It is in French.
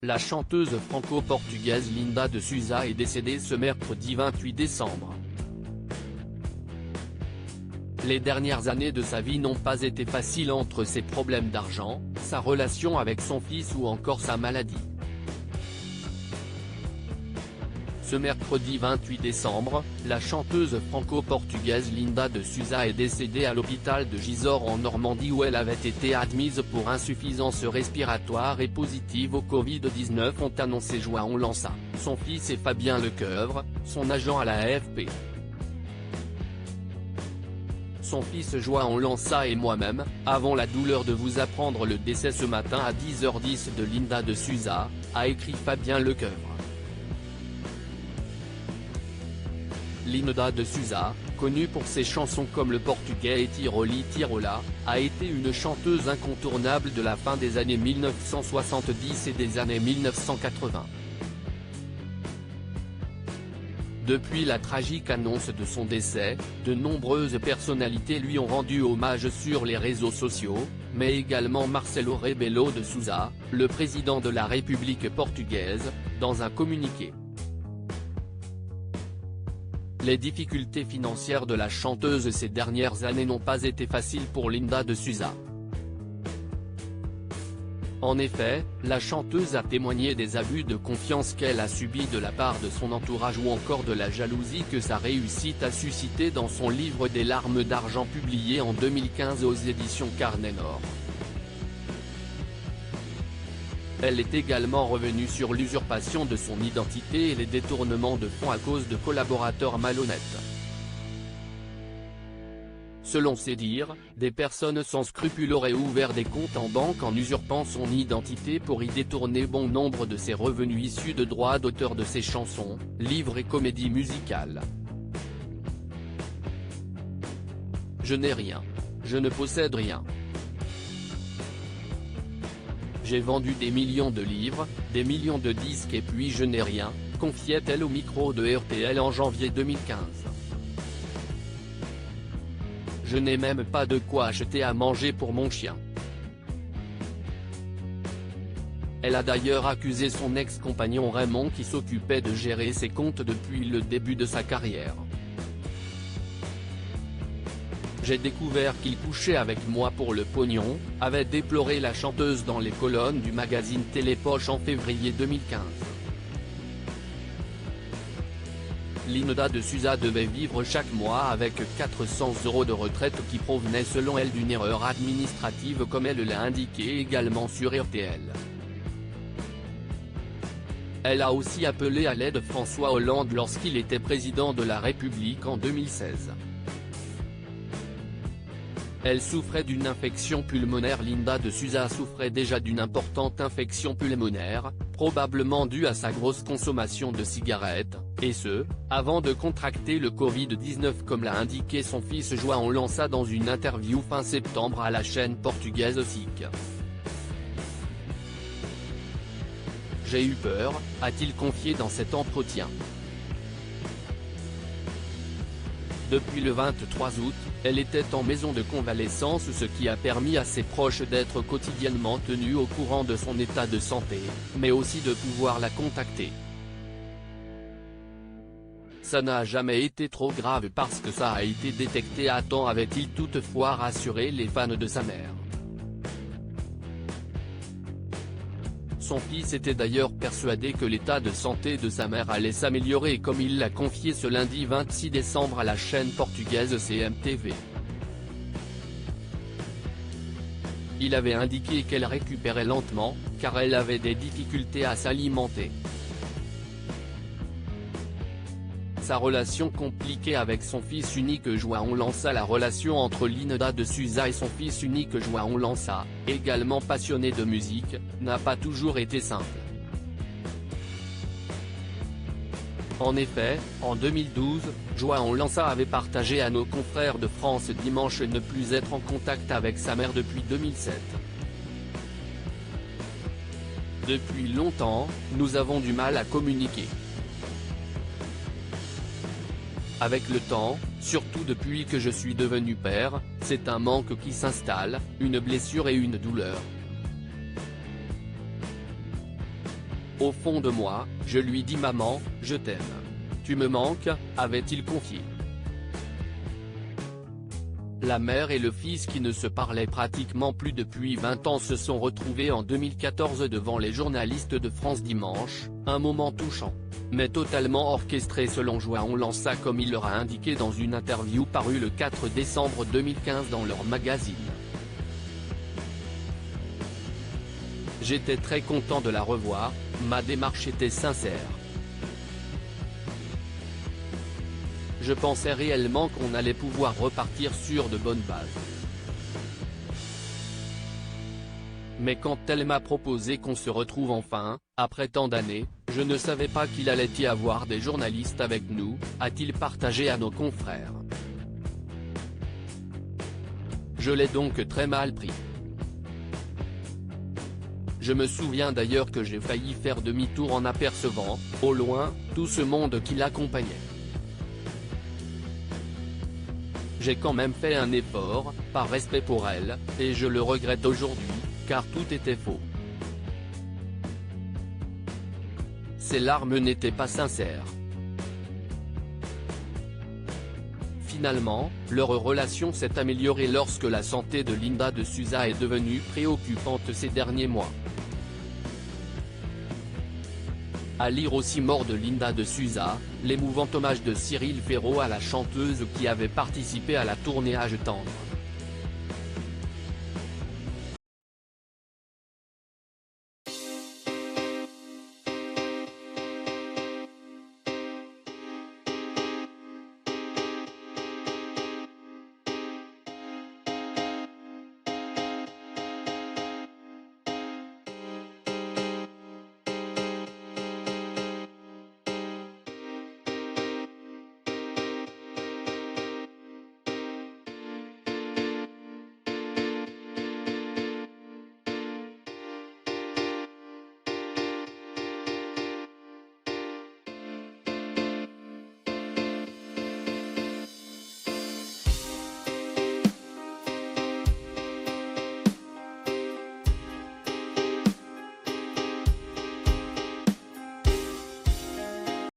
La chanteuse franco-portugaise Linda de Souza est décédée ce mercredi 28 décembre. Les dernières années de sa vie n'ont pas été faciles entre ses problèmes d'argent, sa relation avec son fils ou encore sa maladie. Ce mercredi 28 décembre, la chanteuse franco-portugaise Linda de Souza est décédée à l'hôpital de Gisors en Normandie où elle avait été admise pour insuffisance respiratoire et positive au Covid-19 ont annoncé João Lança, son fils et Fabien Lecoeuvre, son agent à la AFP. Son fils João Lança et moi-même, avons la douleur de vous apprendre le décès ce matin à 10h10 de Linda de Souza, a écrit Fabien Lecoeuvre. Linda de Souza, connue pour ses chansons comme le portugais et Tiroli Tirola, a été une chanteuse incontournable de la fin des années 1970 et des années 1980. Depuis la tragique annonce de son décès, de nombreuses personnalités lui ont rendu hommage sur les réseaux sociaux, mais également Marcelo Rebelo de Sousa, le président de la République portugaise, dans un communiqué. Les difficultés financières de la chanteuse ces dernières années n'ont pas été faciles pour Linda de Souza. En effet, la chanteuse a témoigné des abus de confiance qu'elle a subis de la part de son entourage ou encore de la jalousie que sa réussite a suscité dans son livre Des larmes d'argent publié en 2015 aux éditions Carnet Nord. Elle est également revenue sur l'usurpation de son identité et les détournements de fonds à cause de collaborateurs malhonnêtes. Selon ses dires, des personnes sans scrupules auraient ouvert des comptes en banque en usurpant son identité pour y détourner bon nombre de ses revenus issus de droits d'auteur de ses chansons, livres et comédies musicales. Je n'ai rien. Je ne possède rien. J'ai vendu des millions de livres, des millions de disques et puis je n'ai rien, confiait-elle au micro de RTL en janvier 2015. Je n'ai même pas de quoi acheter à manger pour mon chien. Elle a d'ailleurs accusé son ex-compagnon Raymond qui s'occupait de gérer ses comptes depuis le début de sa carrière. J'ai découvert qu'il couchait avec moi pour le pognon, avait déploré la chanteuse dans les colonnes du magazine Télépoche en février 2015. Linda de Souza devait vivre chaque mois avec 400 € de retraite qui provenaient selon elle d'une erreur administrative comme elle l'a indiqué également sur RTL. Elle a aussi appelé à l'aide François Hollande lorsqu'il était président de la République en 2016. Elle souffrait d'une infection pulmonaire. Linda de Souza souffrait déjà d'une importante infection pulmonaire, probablement due à sa grosse consommation de cigarettes, et ce, avant de contracter le Covid-19 comme l'a indiqué son fils João Lança dans une interview fin septembre à la chaîne portugaise SIC. J'ai eu peur, a-t-il confié dans cet entretien. Depuis le 23 août, elle était en maison de convalescence, ce qui a permis à ses proches d'être quotidiennement tenus au courant de son état de santé, mais aussi de pouvoir la contacter. Ça n'a jamais été trop grave parce que ça a été détecté à temps, avait-il toutefois rassuré les fans de sa mère. Son fils était d'ailleurs persuadé que l'état de santé de sa mère allait s'améliorer comme il l'a confié ce lundi 26 décembre à la chaîne portugaise CMTV. Il avait indiqué qu'elle récupérait lentement, car elle avait des difficultés à s'alimenter. Sa relation compliquée avec son fils unique João Lança. La relation entre Linda de Souza et son fils unique João Lança, également passionné de musique, n'a pas toujours été simple. En effet, en 2012, João Lança avait partagé à nos confrères de France Dimanche ne plus être en contact avec sa mère depuis 2007. Depuis longtemps, nous avons du mal à communiquer. Avec le temps, surtout depuis que je suis devenu père, c'est un manque qui s'installe, une blessure et une douleur. Au fond de moi, je lui dis maman, je t'aime. Tu me manques, avait-il confié. La mère et le fils qui ne se parlaient pratiquement plus depuis 20 ans se sont retrouvés en 2014 devant les journalistes de France Dimanche, un moment touchant, mais totalement orchestré selon João Lança comme il leur a indiqué dans une interview parue le 4 décembre 2015 dans leur magazine. J'étais très content de la revoir, ma démarche était sincère. Je pensais réellement qu'on allait pouvoir repartir sur de bonnes bases. Mais quand elle m'a proposé qu'on se retrouve enfin, après tant d'années, je ne savais pas qu'il allait y avoir des journalistes avec nous, a-t-il partagé à nos confrères. Je l'ai donc très mal pris. Je me souviens d'ailleurs que j'ai failli faire demi-tour en apercevant, au loin, tout ce monde qui l'accompagnait. J'ai quand même fait un effort, par respect pour elle, et je le regrette aujourd'hui, car tout était faux. Ces larmes n'étaient pas sincères. Finalement, leur relation s'est améliorée lorsque la santé de Linda de Souza est devenue préoccupante ces derniers mois. À lire aussi Mort de Linda de Souza, l'émouvant hommage de Cyril Ferraud à la chanteuse qui avait participé à la tournée Âge tendre.